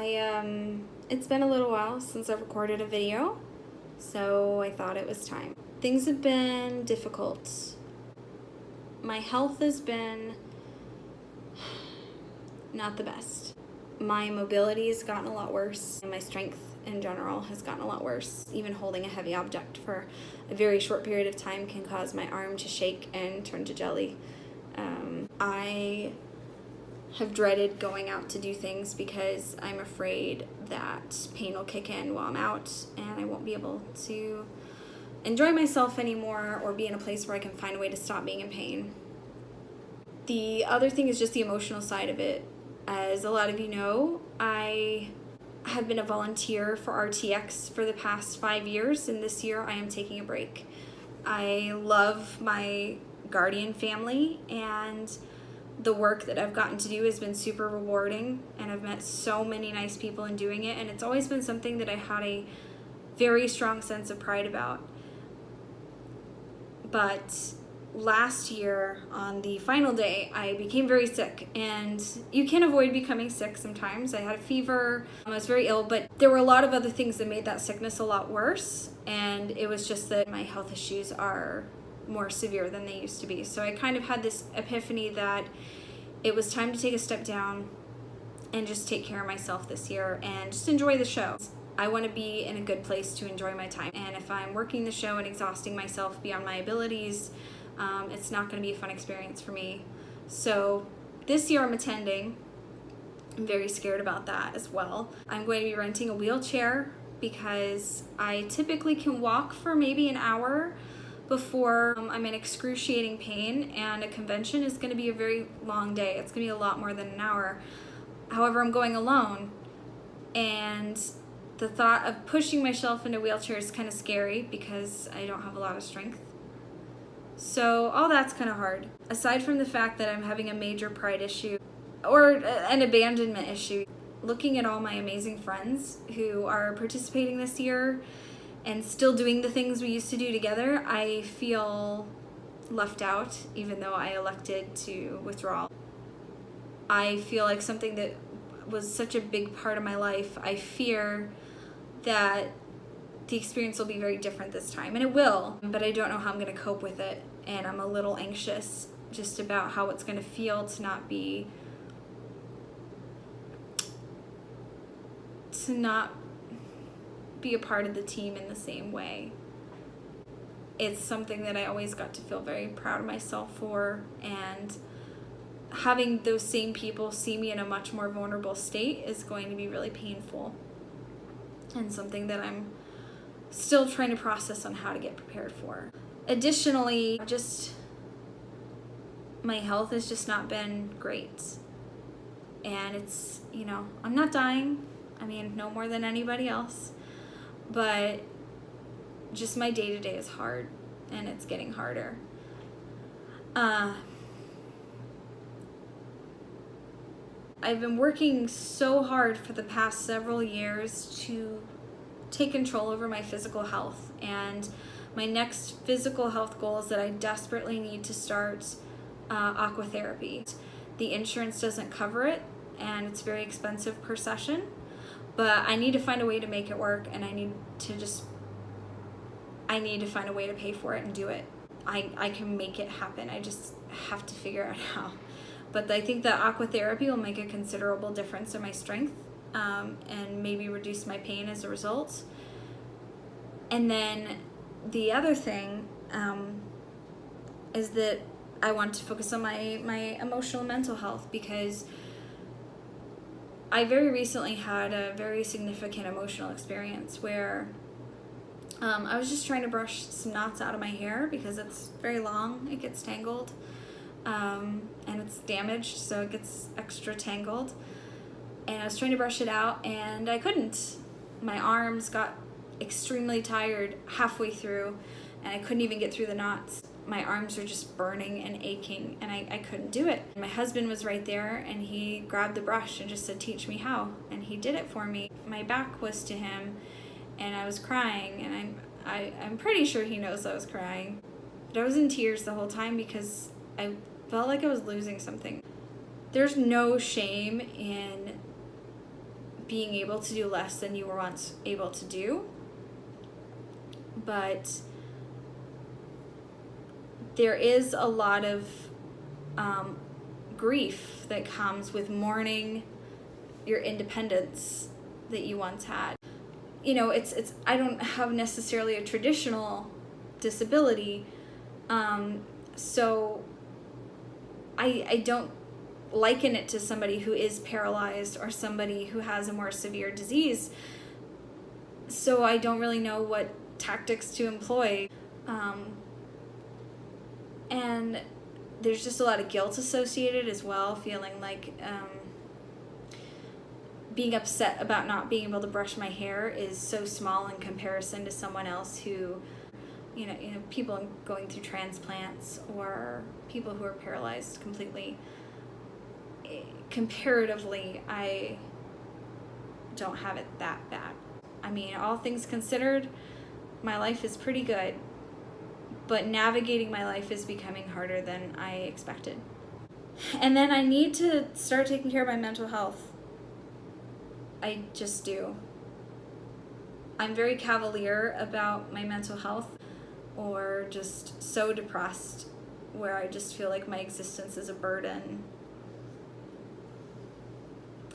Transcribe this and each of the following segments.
It's been a little while since I've recorded a video, so I thought it was time. Things have been difficult. My health has been not the best. My mobility has gotten a lot worse, and my strength in general has gotten a lot worse. Even holding a heavy object for a very short period of time can cause my arm to shake and turn to jelly. I have dreaded going out to do things because I'm afraid that pain will kick in while I'm out and I won't be able to enjoy myself anymore or be in a place where I can find a way to stop being in pain. The other thing is just the emotional side of it. As a lot of you know, I have been a volunteer for RTX for the past 5 years, and this year I am taking a break. I love my guardian family, and the work that I've gotten to do has been super rewarding, and I've met so many nice people in doing it, and it's always been something that I had a very strong sense of pride about. But last year, on the final day, I became very sick, and you can avoid becoming sick sometimes. I had a fever, I was very ill, but there were a lot of other things that made that sickness a lot worse, and it was just that my health issues are more severe than they used to be. So I kind of had this epiphany that it was time to take a step down and just take care of myself this year and just enjoy the show. I want to be in a good place to enjoy my time, and if I'm working the show and exhausting myself beyond my abilities, it's not going to be a fun experience for me. So this year I'm attending. I'm very scared about that as well. I'm going to be renting a wheelchair because I typically can walk for maybe an hour before I'm in excruciating pain, and a convention is going to be a very long day. It's going to be a lot more than an hour. However, I'm going alone, and the thought of pushing myself into a wheelchair is kind of scary because I don't have a lot of strength. So all that's kind of hard. Aside from the fact that I'm having a major pride issue or an abandonment issue, looking at all my amazing friends who are participating this year and still doing the things we used to do together, I feel left out, even though I elected to withdraw. I feel like something that was such a big part of my life, I fear that the experience will be very different this time, and it will, but I don't know how I'm going to cope with it, and I'm a little anxious just about how it's going to feel to not be a part of the team in the same way. It's something that I always got to feel very proud of myself for, and having those same people see me in a much more vulnerable state is going to be really painful, and something that I'm still trying to process on how to get prepared for. Additionally, just my health has just not been great, and it's, I'm not dying. I mean, no more than anybody else, but just my day-to-day is hard, and it's getting harder. I've been working so hard for the past several years to take control over my physical health, and my next physical health goal is that I desperately need to start aquatherapy. The insurance doesn't cover it, and it's very expensive per session, but I need to find a way to make it work, and I need to find a way to pay for it and do it. I can make it happen. I just have to figure out how. But I think that aquatherapy will make a considerable difference in my strength, and maybe reduce my pain as a result. And then the other thing is that I want to focus on my emotional and mental health, because I very recently had a very significant emotional experience where I was just trying to brush some knots out of my hair because it's very long, it gets tangled, and it's damaged, so it gets extra tangled. And I was trying to brush it out, and I couldn't. My arms got extremely tired halfway through, and I couldn't even get through the knots. My arms were just burning and aching, and I couldn't do it. My husband was right there, and he grabbed the brush and just said, "Teach me how," and he did it for me. My back was to him, and I was crying, and I'm pretty sure he knows I was crying. But I was in tears the whole time because I felt like I was losing something. There's no shame in being able to do less than you were once able to do. But there is a lot of grief that comes with mourning your independence that you once had. You know, it's I don't have necessarily a traditional disability, so I don't liken it to somebody who is paralyzed or somebody who has a more severe disease. So I don't really know what tactics to employ. And there's just a lot of guilt associated as well, feeling like being upset about not being able to brush my hair is so small in comparison to someone else who, you know, people going through transplants or people who are paralyzed completely. Comparatively, I don't have it that bad. I mean, all things considered, my life is pretty good, but navigating my life is becoming harder than I expected. And then I need to start taking care of my mental health. I just do. I'm very cavalier about my mental health, or just so depressed where I just feel like my existence is a burden.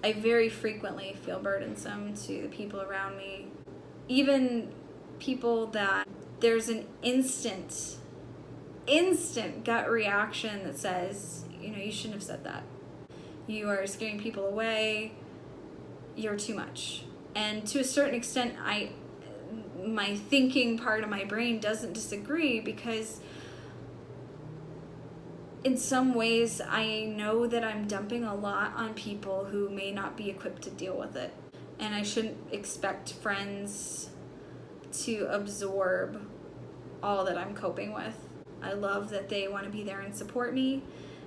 I very frequently feel burdensome to the people around me. Even people that there's an instant gut reaction that says, you know, you shouldn't have said that. You are scaring people away. You're too much. And to a certain extent, my thinking part of my brain doesn't disagree, because in some ways I know that I'm dumping a lot on people who may not be equipped to deal with it. And I shouldn't expect friends to absorb all that I'm coping with. I love that they want to be there and support me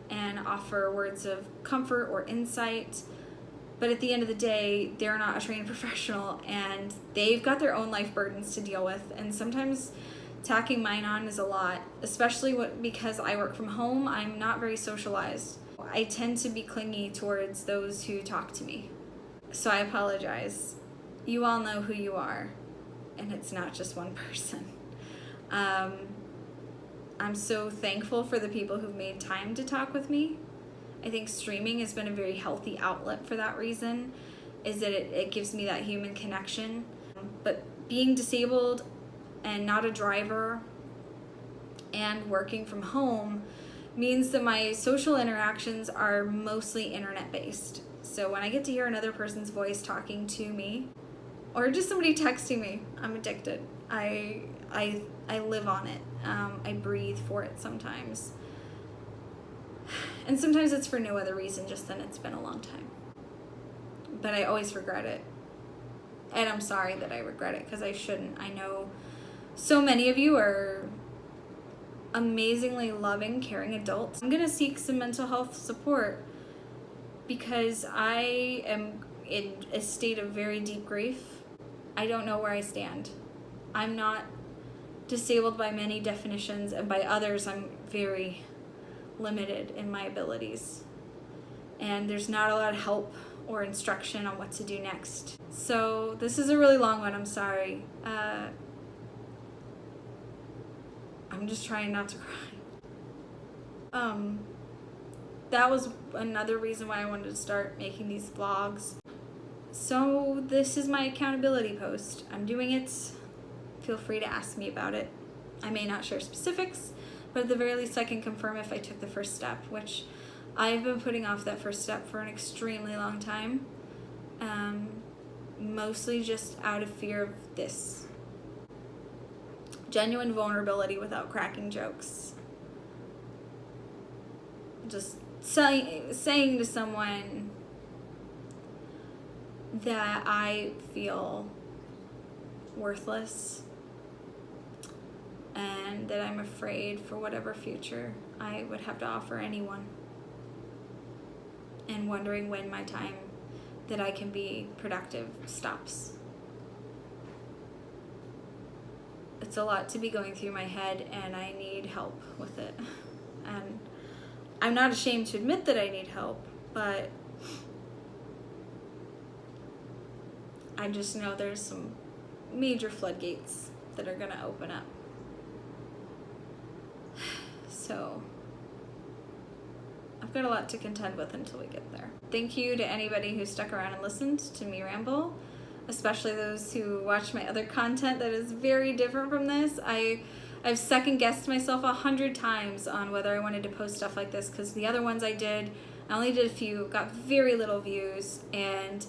and offer words of comfort or insight. But at the end of the day, they're not a trained professional, and they've got their own life burdens to deal with. And sometimes tacking mine on is a lot, especially because I work from home. I'm not very socialized. I tend to be clingy towards those who talk to me. So I apologize. You all know who you are, and it's not just one person. I'm so thankful for the people who've made time to talk with me. I think streaming has been a very healthy outlet for that reason, is that it gives me that human connection. But being disabled and not a driver and working from home means that my social interactions are mostly internet-based. So when I get to hear another person's voice talking to me, or just somebody texting me, I'm addicted. I live on it. I breathe for it sometimes. And sometimes it's for no other reason, just that it's been a long time. But I always regret it. And I'm sorry that I regret it, because I shouldn't. I know so many of you are amazingly loving, caring adults. I'm going to seek some mental health support, because I am in a state of very deep grief. I don't know where I stand. I'm not disabled by many definitions, and by others I'm very limited in my abilities. And there's not a lot of help or instruction on what to do next. So this is a really long one, I'm sorry. I'm just trying not to cry. That was another reason why I wanted to start making these vlogs. So this is my accountability post. I'm doing it. Feel free to ask me about it. I may not share specifics, but at the very least I can confirm if I took the first step, which I've been putting off that first step for an extremely long time. Mostly just out of fear of this. Genuine vulnerability without cracking jokes. Just saying to someone that I feel worthless and that I'm afraid for whatever future I would have to offer anyone, and wondering when my time that I can be productive stops. It's a lot to be going through my head, and I need help with it. And I'm not ashamed to admit that I need help, but I just know there's some major floodgates that are going to open up. So I've got a lot to contend with until we get there. Thank you to anybody who stuck around and listened to me ramble, especially those who watch my other content that is very different from this. I've second guessed myself 100 times on whether I wanted to post stuff like this, because the other ones I only did a few, got very little views, and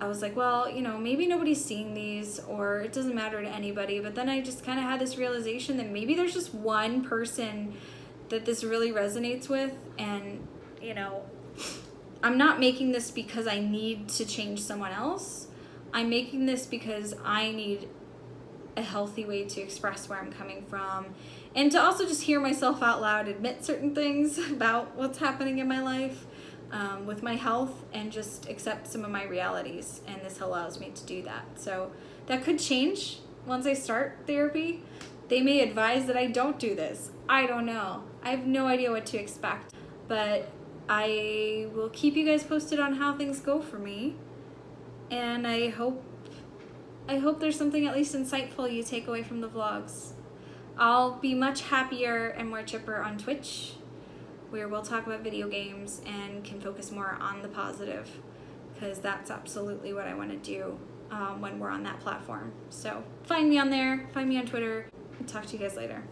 I was like, well, you know, maybe nobody's seeing these, or it doesn't matter to anybody. But then I just kind of had this realization that maybe there's just one person that this really resonates with, and, you know, I'm not making this because I need to change someone else. I'm making this because I need a healthy way to express where I'm coming from, and to also just hear myself out loud admit certain things about what's happening in my life with my health, and just accept some of my realities, and this allows me to do that. So that could change once I start therapy. They may advise that I don't do this. I don't know. I have no idea what to expect, but I will keep you guys posted on how things go for me, and I hope there's something at least insightful you take away from the vlogs. I'll be much happier and more chipper on Twitch, where we'll talk about video games and can focus more on the positive, because that's absolutely what I want to do when we're on that platform. So find me on there, find me on Twitter, and talk to you guys later.